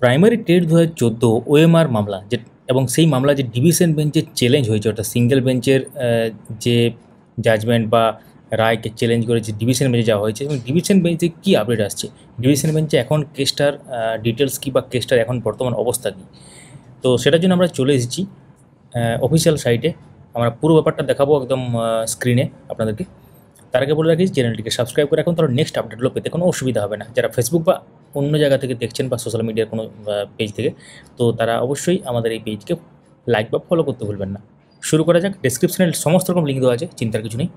Primary TET 2014 OMR মামলা যে এবং সেই মামলা যে ডিভিশন বেঞ্চে চ্যালেঞ্জ হয়েছে, অর্থাৎ সিঙ্গেল বেঞ্চের যে জাজমেন্ট বা রায়কে চ্যালেঞ্জ করেছে ডিভিশন বেঞ্চে যাওয়া হয়েছে। এবং ডিভিশন বেঞ্চে কী আপডেট আসছে, ডিভিশন বেঞ্চে এখন কেসটার ডিটেলস কী বা কেসটার এখন বর্তমান অবস্থা কী, তো সেটার জন্য আমরা চলে এসেছি অফিসিয়াল সাইটে। আমরা পুরো ব্যাপারটা দেখাবো একদম স্ক্রিনে আপনাদেরকে। তার আগে বলে রাখি চ্যানেলটিকে সাবস্ক্রাইব করে রাখুন, তাহলে নেক্সট আপডেটগুলো পেতে কোনো অসুবিধা হবে না। যারা ফেসবুক বা অন্য জায়গা থেকে দেখছেন বা সোশ্যাল মিডিয়ার কোনো পেজ থেকে, তো তারা অবশ্যই আমাদের এই পেজকে লাইক বা ফলো করতে ভুলবেন না। শুরু করা যাক। ডেসক্রিপশনে সমস্ত রকম লিঙ্ক দেওয়া আছে, চিন্তার কিছু নেই।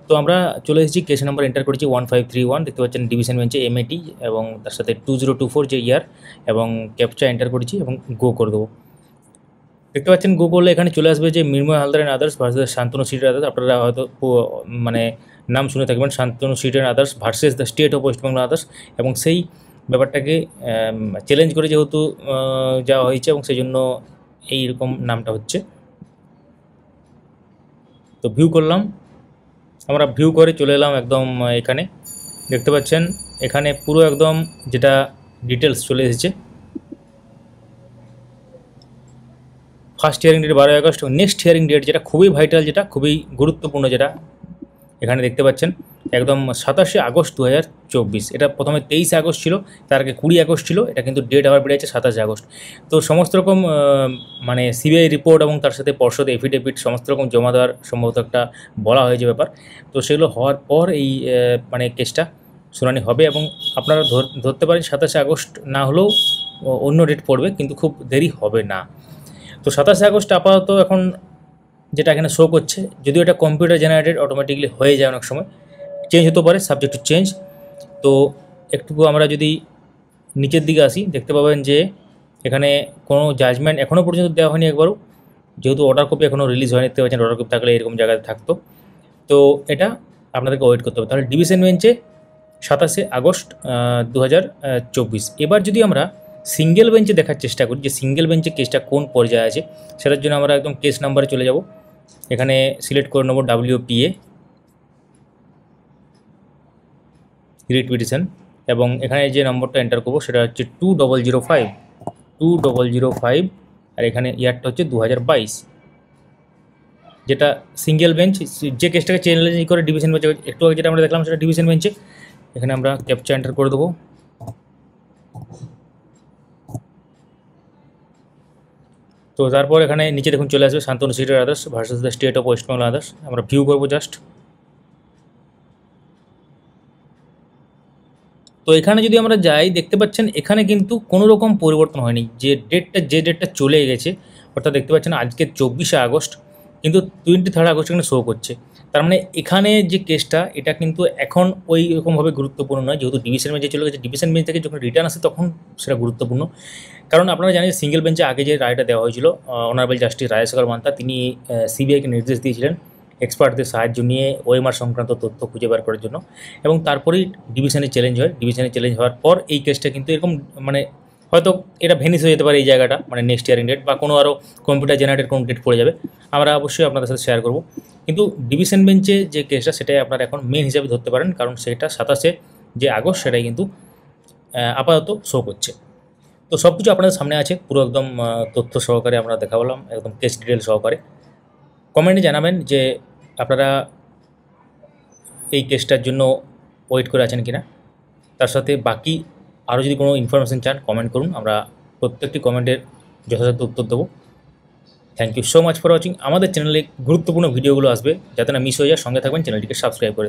তো আমরা চলে এসেছি, কেস নাম্বার এন্টার করেছি 1531, দেখতে পাচ্ছেন ডিভিশন বেঞ্চে এমএটি এবং তার সাথে 2024 যে ইয়ার, এবং ক্যাপচা এন্টার করেছি এবং গো করে দেবো। দেখতে পাচ্ছেন গো করলে এখানে চলে আসবে যে Mrinmoy Haldar and others versus Shantanu Sit others. আপনারা হয়তো মানে নাম শুনে থাকবেন, Shantanu Sit and others versus the state of West Bengal others. এবং সেই ব্যাপারটাকে চ্যালেঞ্জ করে যেহেতু যাওয়া হয়েছে, এবং সেই জন্য এইরকম নামটা হচ্ছে। তো ভিউ করলাম, আমরা ভিউ করে চলে এলাম একদম এখানে। দেখতে পাচ্ছেন এখানে পুরো একদম যেটা ডিটেলস চলে এসেছে। First hearing date 12 August, next hearing date যেটা খুবই ভাইটাল, যেটা খুবই গুরুত্বপূর্ণ, যেটা এখানে দেখতে পাচ্ছেন একদম 27 আগস্ট 2024। এটা প্রথমে 23 আগস্ট ছিল, তার আগে 20 আগস্ট ছিল, এটা কিন্তু ডেট আবার বেড়েছে 27 আগস্ট। তো সমস্ত রকম মানে সিবিআই রিপোর্ট এবং তার সাথে পর্ষদ এফিডেভিট সমস্ত রকম জমা দেওয়ার সম্ভবত একটা বলা হয়েছে ব্যাপার। তো সেগুলো হওয়ার পর এই মানে কেসটা শুনানি হবে, এবং আপনারা ধরতে পারেন 27 আগস্ট না হলেও অন্য ডেট পড়বে, কিন্তু খুব দেরি হবে না। তো 27 আগস্ট আপাতত এখন যেটা এখানে শো করছে, যদিও এটা কম্পিউটার জেনারেটেড অটোমেটিকলি হয়ে যায়, অনেক সময় চেঞ্জ হতে পারে, সাবজেক্ট টু চেঞ্জ। তো একটু আমরা যদি নিচের দিকে আসি, দেখতে পাবেন যে এখানে কোনো জাজমেন্ট এখনও পর্যন্ত দেওয়া হয়নি একবারও, যেহেতু অর্ডার কপি এখনও রিলিজ হয়নি। দেখতে পাচ্ছেন অর্ডার কপি থাকলে এরকম জায়গায় থাকতো। তো এটা আপনাদেরকে ওয়েট করতে হবে। তাহলে ডিভিশন বেঞ্চে 27 আগস্ট 2024। এবার যদি আমরা সিঙ্গেল বেঞ্চে দেখার চেষ্টা করি যে সিঙ্গেল বেঞ্চে কেসটা কোন পর্যায়ে আছে, সেটার জন্য আমরা একদম কেস নাম্বারে চলে যাব। এখানে সিলেক্ট করে নেব WPA রিট পিটিশন, এবং এখানে যে নম্বরটা এন্টার করবো সেটা হচ্ছে 2005, আর এখানে ইয়ারটা হচ্ছে 2022। যেটা সিঙ্গেল বেঞ্চ, যে কেসটাকে চ্যালেঞ্জ করে ডিভিশন বেঞ্চে, একটু আগে যেটা আমরা দেখলাম সেটা ডিভিশন বেঞ্চে। এখানে আমরা ক্যাপচা এন্টার করে দেবো। তো তারপর এখানে নিচে দেখুন চলে আসবে Shantanu Sit others versus the state of West Bengal others. আমরা ভিউ করবো জাস্ট। তো এখানে যদি আমরা যাই, দেখতে পাচ্ছেন এখানে কিন্তু কোনো রকম পরিবর্তন হয়নি, যে ডেটটা চলে গেছে, অর্থাৎ দেখতে পাচ্ছেন আজকে 24 আগস্ট, কিন্তু 23 আগস্ট এখানে শো করছে। তার মানে এখানে যে কেসটা, এটা কিন্তু এখন ওই রকমভাবে গুরুত্বপূর্ণ নয়, যেহেতু ডিভিশন বেঞ্চে চলে গেছে। ডিভিশন বেঞ্চ থেকে যখন রিটার্ন আসে তখন সেটা গুরুত্বপূর্ণ, কারণ আপনারা জানেন সিঙ্গেল বেঞ্চে আগে যে রায়টা দেওয়া হয়েছিল, অনারেবল জাস্টিস রাজশেখর মান্তা তিনি সিবিআইকে নির্দেশ দিয়েছিলেন এক্সপার্টদের সাহায্য নিয়ে ওএমআর সংক্রান্ত তথ্য খুঁজে বের করার জন্য, এবং তারপরেই ডিভিশনে চ্যালেঞ্জ হয়। ডিভিশনে চ্যালেঞ্জ হওয়ার পর এই কেসটা কিন্তু এরকম মানে হয়তো এটা ভেনিস হয়ে যেতে পারে এই জায়গাটা, মানে নেক্সট ইয়ারিং ডেট বা কোনো আরও কম্পিউটার জেনারেটেড কোনো ডেট পড়ে যাবে, আমরা অবশ্যই আপনাদের সাথে শেয়ার করব। কিন্তু ডিভিশন বেঞ্চে যে কেসটা, সেটাই আপনারা এখন মেন হিসাবে ধরতে পারেন, কারণ সেটা 27 যে আগস্ট সেটাই কিন্তু আপাতত শো করছে। তো সব কিছু আপনাদের সামনে আছে, পুরো একদম তথ্য সহকারে আমরা দেখাবলাম, একদম কেস ডিটেল সহকারে। কমেন্টে জানাবেন যে আপনারা এই কেসটার জন্য ওয়েট করে আছেন কিনা, তার সাথে বাকি আরও যদি কোনো ইনফরমেশান চান কমেন্ট করুন, আমরা প্রত্যেকটি কমেন্টের যথাযথ উত্তর দেবো। Thank you so much for watching. আমাদের চ্যানেলে গুরুত্বপূর্ণ ভিডিওগুলো আসবে, যাতে না মিস হয়ে যায়, সঙ্গে থাকবেন, চ্যানেলটিকে সাবস্ক্রাইব করে।